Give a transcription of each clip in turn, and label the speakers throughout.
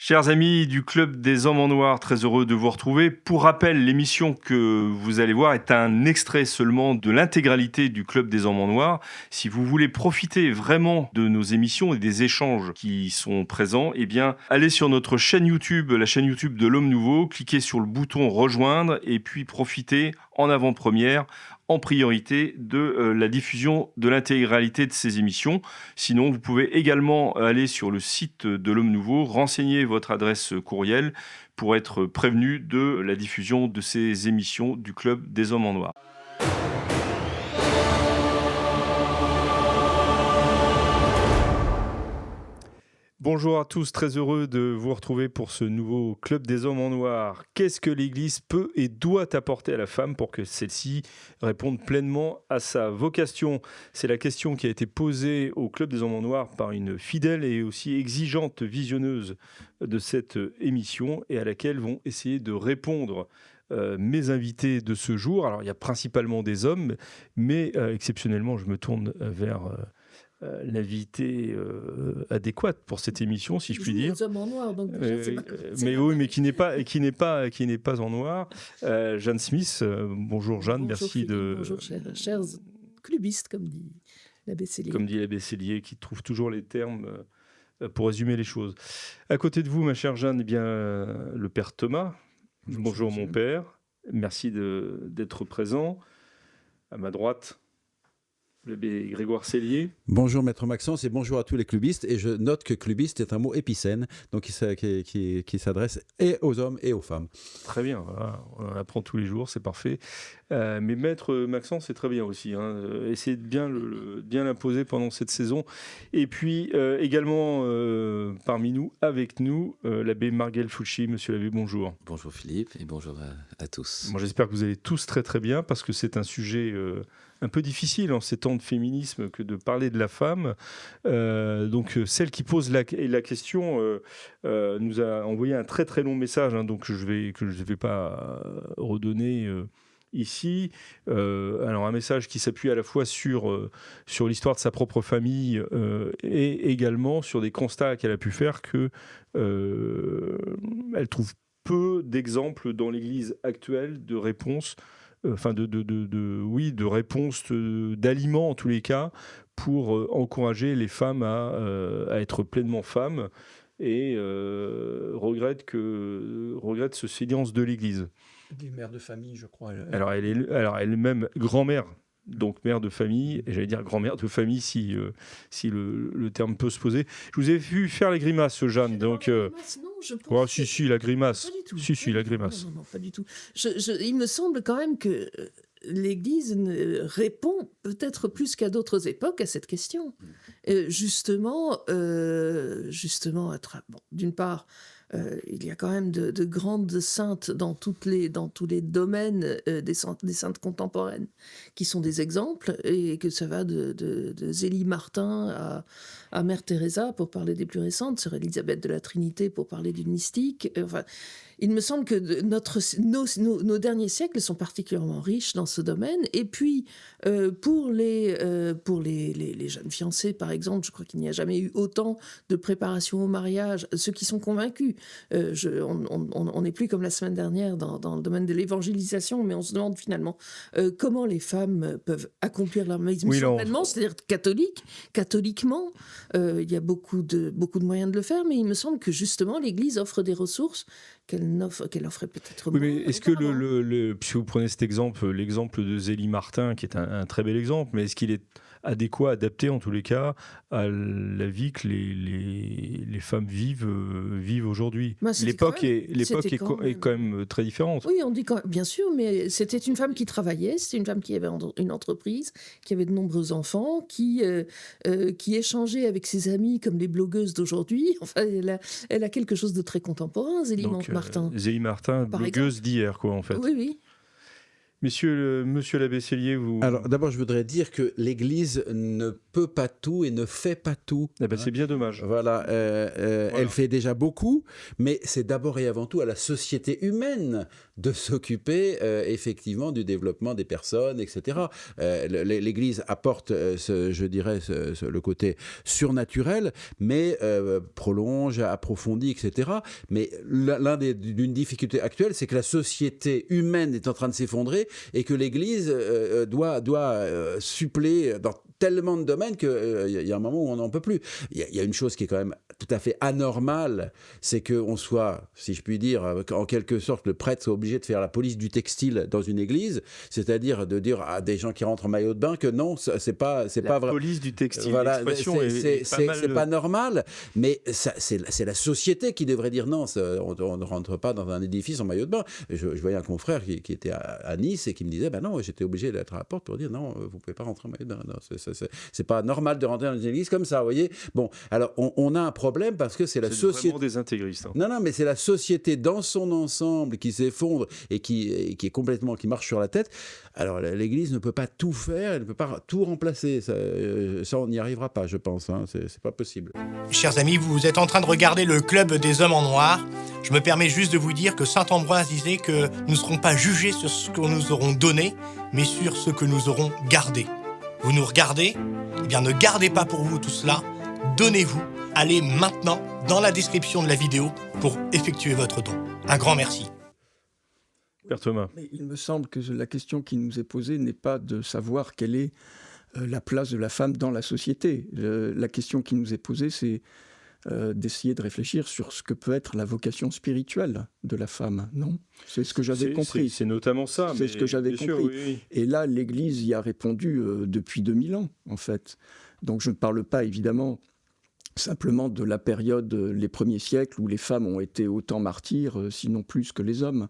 Speaker 1: Chers amis du Club des Hommes en Noir, très heureux de vous retrouver. Pour rappel, l'émission que vous allez voir est un extrait seulement de l'intégralité du Club des Hommes en Noir. Si vous voulez profiter vraiment de nos émissions et des échanges qui sont présents, eh bien, allez sur notre chaîne YouTube, la chaîne YouTube de l'Homme Nouveau, cliquez sur le bouton rejoindre et puis profitez en avant-première, en priorité de la diffusion de l'intégralité de ces émissions. Sinon, vous pouvez également aller sur le site de l'Homme Nouveau, renseigner votre adresse courriel pour être prévenu de la diffusion de ces émissions du Club des Hommes en Noir. Bonjour à tous, très heureux de vous retrouver pour ce nouveau Club des Hommes en Noir. Qu'est-ce que l'Église peut et doit apporter à la femme pour que celle-ci réponde pleinement à sa vocation ? C'est la question qui a été posée au Club des Hommes en Noir par une fidèle et aussi exigeante visionneuse de cette émission et à laquelle vont essayer de répondre mes invités de ce jour. Alors il y a principalement des hommes, mais exceptionnellement je me tourne vers... l'invité adéquate pour cette émission, si je puis dire.
Speaker 2: Hommes en noir, donc déjà,
Speaker 1: mais qui n'est pas en noir. Jeanne Smith, bonjour Jeanne,
Speaker 2: bonjour
Speaker 1: merci
Speaker 2: Philippe,
Speaker 1: de...
Speaker 2: Bonjour chers clubistes, comme dit l'abbé Cellier.
Speaker 1: Comme dit l'abbé Cellier, qui trouve toujours les termes pour résumer les choses. À côté de vous, ma chère Jeanne, eh bien, le père Thomas. Bonjour mon père, merci d'être présent. À ma droite, l'abbé Grégoire Cellier.
Speaker 3: Bonjour Maître Maxence et bonjour à tous les clubistes. Et je note que clubiste est un mot épicène, donc qui s'adresse et aux hommes et aux femmes.
Speaker 1: Très bien, voilà. On en apprend tous les jours, c'est parfait. Mais Maître Maxence, c'est très bien aussi. Essayez de bien l'imposer pendant cette saison. Et puis également parmi nous, avec nous, l'abbé Marguerite Fucci. Monsieur l'abbé, bonjour.
Speaker 4: Bonjour Philippe et bonjour à tous.
Speaker 1: Moi, j'espère que vous allez tous très très bien parce que c'est un sujet... un peu difficile en ces temps de féminisme que de parler de la femme. Donc celle qui pose la question nous a envoyé un très très long message, donc que je vais pas redonner ici. Alors un message qui s'appuie à la fois sur l'histoire de sa propre famille et également sur des constats qu'elle a pu faire que elle trouve peu d'exemples dans l'Église actuelle de réponses de réponse d'aliments en tous les cas pour encourager les femmes à être pleinement femmes et regrette ce silence de l'Église.
Speaker 5: Des mères de famille, je crois.
Speaker 1: Alors elle est même grand-mère, donc mère de famille, et j'allais dire grand-mère de famille si le terme peut se poser. Je vous ai vu faire les grimaces, Jeanne, donc...
Speaker 2: Non,
Speaker 1: si, la grimace.
Speaker 2: Pas du tout.
Speaker 1: Si, la grimace.
Speaker 2: Non, pas du tout. Il me semble quand même que l'Église répond peut-être plus qu'à d'autres époques à cette question. Justement, d'une part, il y a quand même de grandes saintes dans tous les domaines des saintes contemporaines qui sont des exemples, et que ça va de Zélie Martin à Mère Teresa pour parler des plus récentes, Sœur Élisabeth de la Trinité pour parler d'une mystique. Il me semble que nos derniers siècles sont particulièrement riches dans ce domaine. Et puis, pour les jeunes fiancés, par exemple, je crois qu'il n'y a jamais eu autant de préparation au mariage. Ceux qui sont convaincus, on n'est plus comme la semaine dernière dans le domaine de l'évangélisation, mais on se demande finalement comment les femmes peuvent accomplir leur mission pleinement, c'est-à-dire catholiquement. Il y a beaucoup de moyens de le faire, mais il me semble que justement l'Église offre des ressources qu'elle offrait peut-être moins.
Speaker 1: Oui, mais est-ce que si vous prenez cet exemple, l'exemple de Zélie Martin, qui est un très bel exemple, mais est-ce qu'il est adéquat, adapté en tous les cas à la vie que les femmes vivent aujourd'hui? L'époque est quand même très différente.
Speaker 2: Oui, on dit bien sûr, mais c'était une femme qui travaillait, c'était une femme qui avait une entreprise, qui avait de nombreux enfants, qui échangeait avec ses amis comme les blogueuses d'aujourd'hui. Enfin, elle a quelque chose de très contemporain, Zélie Martin.
Speaker 1: Zélie Martin, blogueuse d'hier, quoi, en fait.
Speaker 2: Oui.
Speaker 1: Monsieur l'abbé Cellier, vous...
Speaker 3: Alors, d'abord, je voudrais dire que l'Église ne peut pas tout et ne fait pas tout.
Speaker 1: Eh ben, c'est bien dommage.
Speaker 3: Voilà, elle fait déjà beaucoup, mais c'est d'abord et avant tout à la société humaine de s'occuper effectivement du développement des personnes, etc. L'Église apporte, je dirais, le côté surnaturel, mais prolonge, approfondit, etc. Mais d'une difficulté actuelle, c'est que la société humaine est en train de s'effondrer et que l'Église doit suppléer dans tellement de domaines qu'il y a un moment où on n'en peut plus. Il y a une chose qui est quand même tout à fait anormale, c'est qu'on soit, si je puis dire, en quelque sorte, le prêtre soit obligé de faire la police du textile dans une église, c'est-à-dire de dire à des gens qui rentrent en maillot de bain que non, c'est pas vrai.
Speaker 1: La police du textile,
Speaker 3: voilà,
Speaker 1: l'expression
Speaker 3: c'est pas normal, mais c'est la société qui devrait dire non, on ne rentre pas dans un édifice en maillot de bain. Je voyais un confrère qui était à Nice et qui me disait, non, j'étais obligé d'être à la porte pour dire non, vous pouvez pas rentrer en maillot de bain. Non, c'est pas normal de rentrer dans une église comme ça, vous voyez. Bon, alors on a un problème parce que c'est la société.
Speaker 1: Vraiment des intégristes. Hein.
Speaker 3: Non, mais c'est la société dans son ensemble qui s'effondre et qui est complètement, qui marche sur la tête. Alors l'Église ne peut pas tout faire, elle ne peut pas tout remplacer. Ça on n'y arrivera pas, je pense. Hein. C'est pas possible.
Speaker 6: Chers amis, vous êtes en train de regarder le Club des Hommes en Noir. Je me permets juste de vous dire que saint Ambroise disait que nous ne serons pas jugés sur ce que nous aurons donné, mais sur ce que nous aurons gardé. Vous nous regardez ? Eh bien, ne gardez pas pour vous tout cela. Donnez-vous. Allez maintenant dans la description de la vidéo pour effectuer votre don. Un grand merci.
Speaker 1: Père Thomas.
Speaker 5: Mais il me semble que la question qui nous est posée n'est pas de savoir quelle est la place de la femme dans la société. La question qui nous est posée, c'est d'essayer de réfléchir sur ce que peut être la vocation spirituelle de la femme, non ? C'est ce que j'avais compris.
Speaker 1: C'est notamment ça.
Speaker 5: C'est ce que j'avais compris.
Speaker 1: Sûr, oui.
Speaker 5: Et là, l'Église y a répondu depuis 2000 ans, en fait. Donc je ne parle pas, évidemment, simplement de la période, les premiers siècles, où les femmes ont été autant martyrs, sinon plus que les hommes.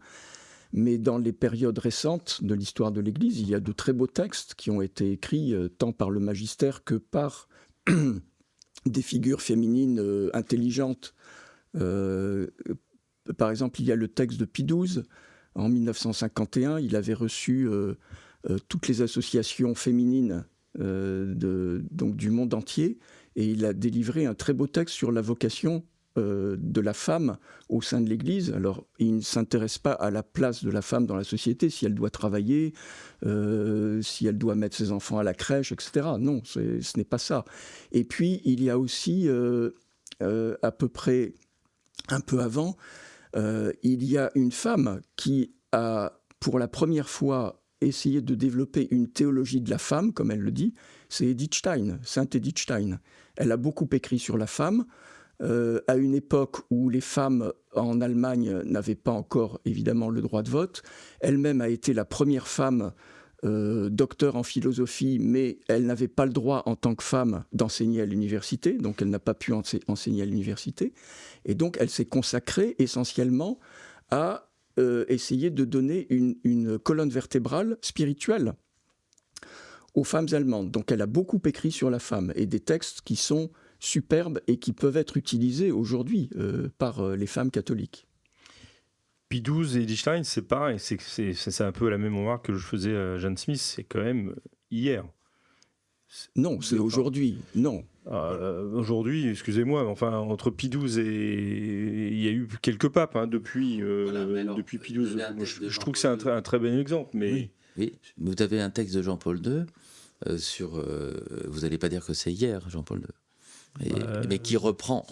Speaker 5: Mais dans les périodes récentes de l'histoire de l'Église, il y a de très beaux textes qui ont été écrits tant par le magistère que par des figures féminines intelligentes. Par exemple, il y a le texte de Pie XII. En 1951, il avait reçu toutes les associations féminines donc du monde entier, et il a délivré un très beau texte sur la vocation de la femme au sein de l'Église. Alors, il ne s'intéresse pas à la place de la femme dans la société, si elle doit travailler, si elle doit mettre ses enfants à la crèche, etc. Non, ce n'est pas ça. Et puis, il y a aussi, à peu près un peu avant, il y a une femme qui a, pour la première fois, essayé de développer une théologie de la femme, comme elle le dit, c'est Edith Stein, Sainte Edith Stein. Elle a beaucoup écrit sur la femme, à une époque où les femmes en Allemagne n'avaient pas encore évidemment le droit de vote. Elle-même a été la première femme docteur en philosophie, mais elle n'avait pas le droit en tant que femme d'enseigner à l'université, donc elle n'a pas pu enseigner à l'université. Et donc elle s'est consacrée essentiellement à essayer de donner une colonne vertébrale spirituelle aux femmes allemandes. Donc elle a beaucoup écrit sur la femme, et des textes qui sont superbes et qui peuvent être utilisés aujourd'hui par les femmes catholiques.
Speaker 1: Pie XII et Edith Stein, c'est pareil, c'est un peu la même remarque que je faisais à Jeanne Smith, c'est quand même hier.
Speaker 5: Non, c'est aujourd'hui, non.
Speaker 1: Aujourd'hui, excusez-moi, enfin, entre Pie XII et... Il y a eu quelques papes depuis Pie XII. Je trouve que c'est un très bon exemple. Mais...
Speaker 4: Oui, vous avez un texte de Jean-Paul II sur... vous n'allez pas dire que c'est hier, Jean-Paul II. Mais qui reprend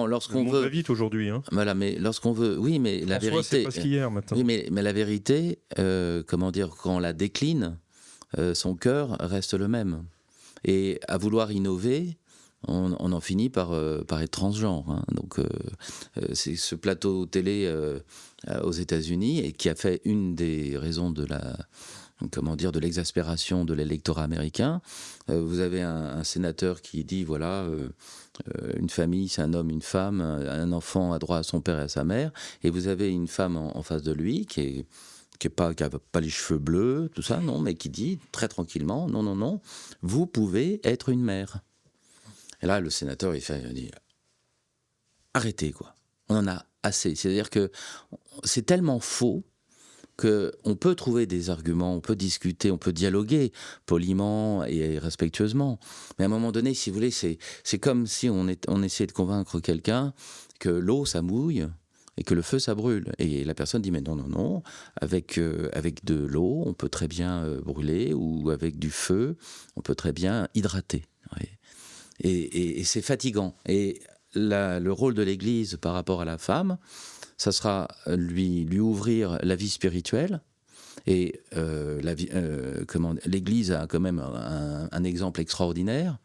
Speaker 4: lorsqu'on veut.
Speaker 1: Va vite aujourd'hui. Hein.
Speaker 4: Voilà, mais lorsqu'on veut, oui, mais la vérité.
Speaker 1: C'est pas ce qu'hier maintenant.
Speaker 4: Oui, mais la vérité, comment dire, quand on la décline, son cœur reste le même. Et à vouloir innover, on en finit par être transgenre. Hein. Donc, c'est ce plateau télé aux États-Unis et qui a fait une des raisons de de l'exaspération de l'électorat américain. Vous avez un sénateur qui dit, voilà, une famille, c'est un homme, une femme, un enfant a droit à son père et à sa mère, et vous avez une femme en face de lui qui n'a pas les cheveux bleus, tout ça, non, mais qui dit très tranquillement, non, vous pouvez être une mère. Et là, le sénateur, il dit, arrêtez, quoi. On en a assez. C'est-à-dire que c'est tellement faux qu'on peut trouver des arguments, on peut discuter, on peut dialoguer poliment et respectueusement. Mais à un moment donné, si vous voulez, c'est comme si on essayait de convaincre quelqu'un que l'eau, ça mouille et que le feu, ça brûle. Et la personne dit, mais non, avec de l'eau, on peut très bien brûler, ou avec du feu, on peut très bien hydrater. Oui. Et c'est fatigant. Et le rôle de l'Église par rapport à la femme, ça sera lui ouvrir la vie spirituelle. Et l'Église a quand même un exemple extraordinaire.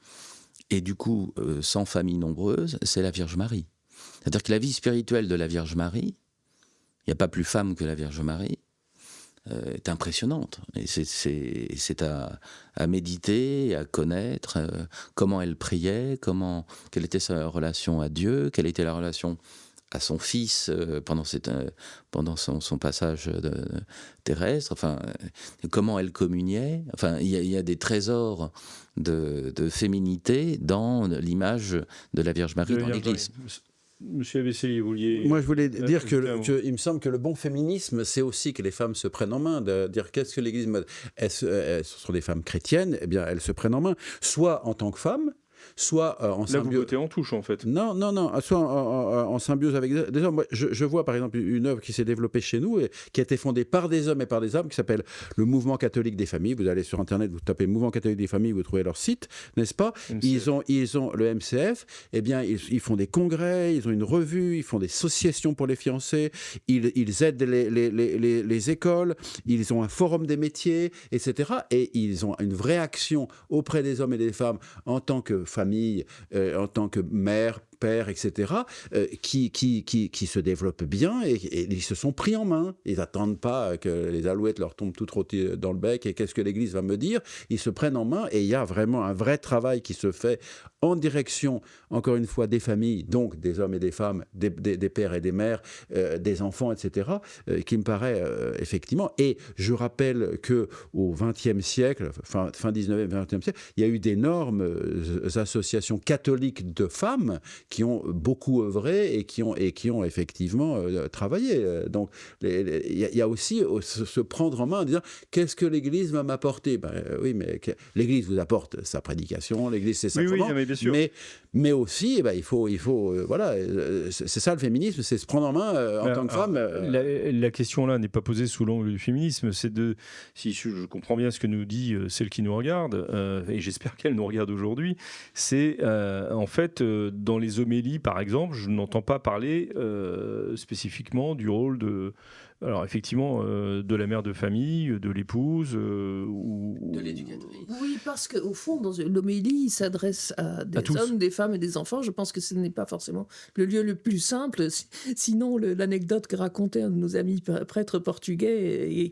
Speaker 4: Et du coup, sans famille nombreuse, c'est la Vierge Marie. C'est-à-dire que la vie spirituelle de la Vierge Marie, il n'y a pas plus femme que la Vierge Marie, est impressionnante. Et c'est à méditer, à connaître comment elle priait, quelle était sa relation à Dieu, quelle était la relation à son fils pendant son passage terrestre, enfin, comment elle communiait. Enfin, il y a des trésors de féminité dans l'image de la Vierge Marie dans l'Église.
Speaker 1: Monsieur Abesseli, vous vouliez...
Speaker 3: Moi, je voulais dire il me semble que le bon féminisme, c'est aussi que les femmes se prennent en main, de dire qu'est-ce que l'Église... Elles sont des femmes chrétiennes, eh bien, elles se prennent en main, soit en tant que femmes, soit en symbiose. Là,
Speaker 1: vous votez en touche, en fait.
Speaker 3: Non, soit en symbiose avec des hommes. Moi, je vois, par exemple, une œuvre qui s'est développée chez nous et qui a été fondée par des hommes et par des hommes, qui s'appelle le Mouvement catholique des familles. Vous allez sur Internet, vous tapez Mouvement catholique des familles, vous trouvez leur site, n'est-ce pas ? Ils ont le MCF, eh bien, ils font des congrès, ils ont une revue, ils font des associations pour les fiancés, ils aident les écoles, ils ont un forum des métiers, etc. Et ils ont une vraie action auprès des hommes et des femmes en tant que famille, en tant que mère, père, etc., qui se développent bien et ils se sont pris en main. Ils n'attendent pas que les alouettes leur tombent toutes rôties dans le bec et qu'est-ce que l'Église va me dire. Ils se prennent en main et il y a vraiment un vrai travail qui se fait en direction, encore une fois, des familles, donc des hommes et des femmes, des pères et des mères, des enfants, etc., qui me paraît effectivement. Et je rappelle qu'au XXe siècle, fin 19e, XXe siècle, il y a eu d'énormes associations catholiques de femmes qui ont beaucoup œuvré et qui ont effectivement travaillé. Donc, il y a aussi se prendre en main en disant qu'est-ce que l'Église va m'apporter. Oui, mais l'Église vous apporte sa prédication, l'Église ses sacrements,
Speaker 1: oui, bien sûr.
Speaker 3: Mais aussi, il faut voilà, c'est ça le féminisme, c'est se prendre en main en tant que femme.
Speaker 1: La question là n'est pas posée sous l'angle du féminisme, c'est si je comprends bien ce que nous dit celle qui nous regarde, et j'espère qu'elle nous regarde aujourd'hui, c'est en fait dans les homélies, par exemple, je n'entends pas parler spécifiquement du rôle alors effectivement, de la mère de famille, de l'épouse ou
Speaker 4: de l'éducatrice.
Speaker 2: Oui, parce qu'au fond, dans l'homélie, il s'adresse à des hommes, des femmes et des enfants. Je pense que ce n'est pas forcément le lieu le plus simple. Sinon, l'anecdote que racontait un de nos amis prêtres portugais, et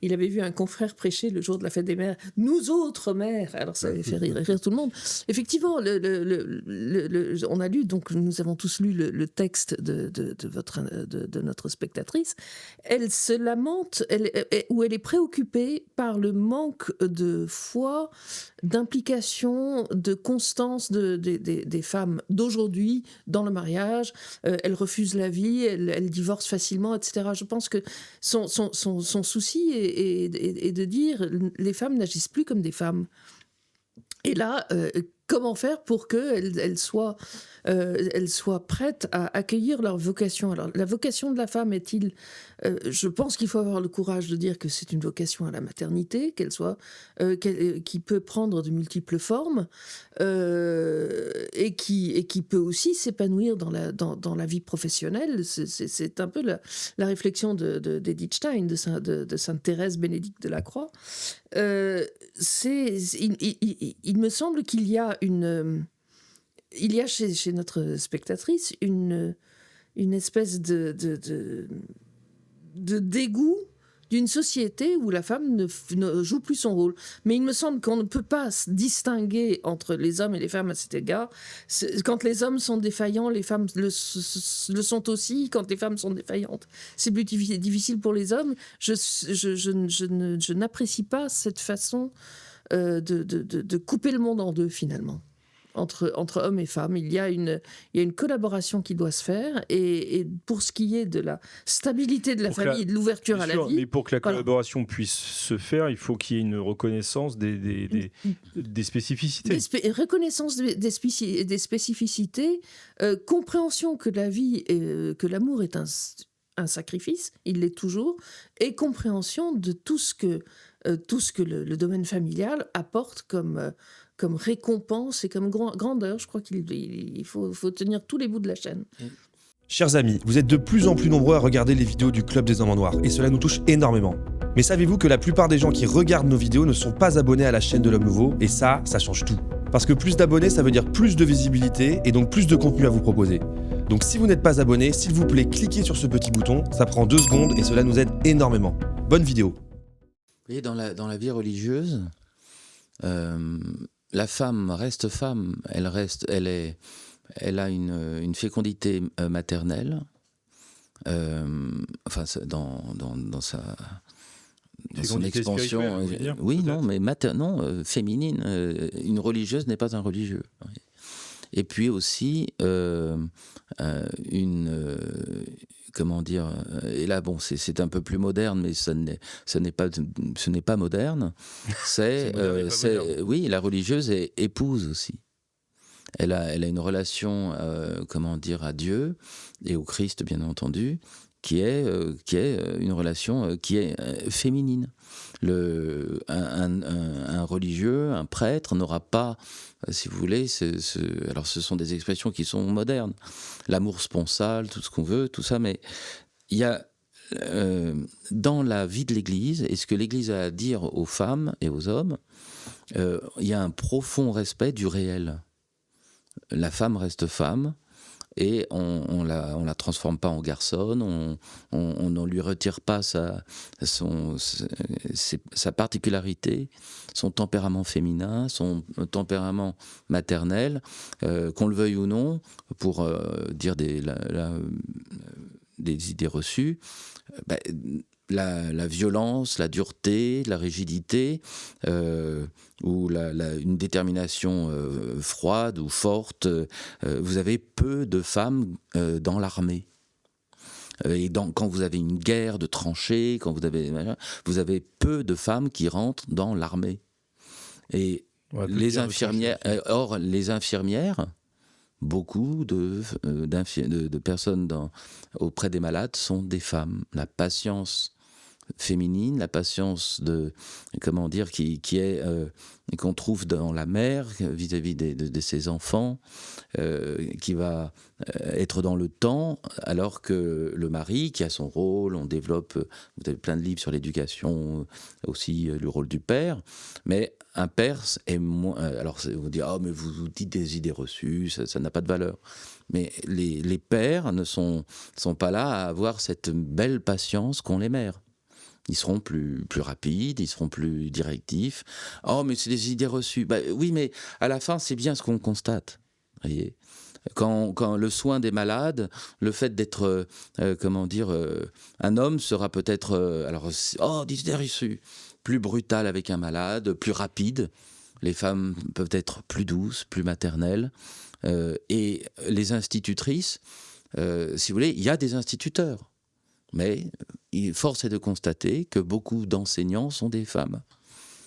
Speaker 2: il avait vu un confrère prêcher le jour de la fête des mères. Nous autres mères. Alors ça avait fait rire tout le monde. Effectivement, on a lu, donc nous avons tous lu le texte de notre spectatrice. Elle se lamente, ou elle est préoccupée par le manque de foi, d'implication, de constance des femmes d'aujourd'hui dans le mariage. Elle refuse la vie, elle divorce facilement, etc. Je pense que son souci est de dire les femmes n'agissent plus comme des femmes. Et là, comment faire pour qu'elles soient prêtes à accueillir leur vocation? Alors, la vocation de la femme est-il... je pense qu'il faut avoir le courage de dire que c'est une vocation à la maternité, qui peut prendre de multiples formes, et qui peut aussi s'épanouir dans la vie professionnelle. C'est un peu la réflexion d'Edith Stein, de Sainte Thérèse Bénédicte de la Croix. Il me semble qu'il y a chez notre spectatrice une espèce de dégoût d'une société où la femme ne joue plus son rôle. Mais il me semble qu'on ne peut pas distinguer entre les hommes et les femmes à cet égard. Quand les hommes sont défaillants, les femmes le sont aussi. Quand les femmes sont défaillantes, c'est plus difficile pour les hommes. Je n'apprécie pas cette façon de couper le monde en deux, finalement. entre hommes et femmes. Il y a une collaboration qui doit se faire. Et pour ce qui est de la stabilité de la famille et de l'ouverture à la vie...
Speaker 1: Mais pour que la collaboration puisse se faire, il faut qu'il y ait une reconnaissance des spécificités.
Speaker 2: Reconnaissance des spécificités, compréhension que la vie, que l'amour est un sacrifice, il l'est toujours, et compréhension de tout ce que le domaine familial apporte comme récompense et comme grandeur. Je crois qu'il faut tenir tous les bouts de la chaîne.
Speaker 7: Chers amis, vous êtes de plus en plus nombreux à regarder les vidéos du Club des Hommes en Noir, et cela nous touche énormément. Mais savez-vous que la plupart des gens qui regardent nos vidéos ne sont pas abonnés à la chaîne de l'Homme Nouveau, et ça change tout. Parce que plus d'abonnés, ça veut dire plus de visibilité, et donc plus de contenu à vous proposer. Donc si vous n'êtes pas abonné, s'il vous plaît, cliquez sur ce petit bouton, ça prend 2 secondes, et cela nous aide énormément. Bonne vidéo.
Speaker 4: Vous voyez, dans la vie religieuse, la femme reste femme, elle a une fécondité maternelle, enfin dans son expansion. Oui, non, mais féminine. Une religieuse n'est pas un religieux. Et puis aussi comment dire, et là bon c'est un peu plus moderne, mais ce n'est pas moderne. Oui, la religieuse est épouse aussi. Elle a une relation comment dire, à Dieu et au Christ bien entendu, qui est une relation qui est féminine. Un religieux, un prêtre n'aura pas, si vous voulez, alors ce sont des expressions qui sont modernes, l'amour sponsal, tout ce qu'on veut, tout ça, mais il y a dans la vie de l'Église, et ce que l'Église a à dire aux femmes et aux hommes, il y a un profond respect du réel. La femme reste femme, et on la transforme pas en garçonne, on ne lui retire pas sa particularité, son tempérament féminin, son tempérament maternel, qu'on le veuille ou non, pour dire des idées reçues. La violence, la dureté, la rigidité, ou une détermination froide ou forte. Vous avez peu de femmes dans l'armée. Et quand vous avez une guerre de tranchées, vous avez peu de femmes qui rentrent dans l'armée. Et les infirmières, beaucoup de personnes auprès des malades sont des femmes. La patience féminine, la patience qu'on trouve dans la mère vis-à-vis de ses enfants, qui va être dans le temps, alors que le mari, qui a son rôle, vous avez plein de livres sur l'éducation, aussi le rôle du père, mais un père est moins... alors vous dites, mais vous dites des idées reçues, ça n'a pas de valeur. Mais les pères ne sont pas là à avoir cette belle patience qu'ont les mères. Ils seront plus rapides, ils seront plus directifs. Oh, mais c'est des idées reçues. Oui, mais à la fin, c'est bien ce qu'on constate. Voyez, quand le soin des malades, le fait d'être, un homme sera peut-être, des idées reçues, plus brutal avec un malade, plus rapide. Les femmes peuvent être plus douces, plus maternelles. Et les institutrices, si vous voulez, il y a des instituteurs. Mais force est de constater que beaucoup d'enseignants sont des femmes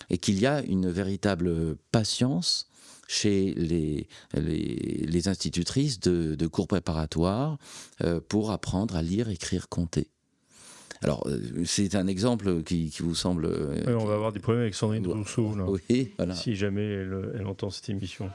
Speaker 4: et qu'il y a une véritable patience chez les institutrices de cours préparatoires pour apprendre à lire, écrire, compter. Alors, c'est un exemple qui vous semble...
Speaker 1: on va avoir des problèmes avec Sandrine Rousseau, là,
Speaker 4: oui, voilà.
Speaker 1: Si jamais elle entend cette émission.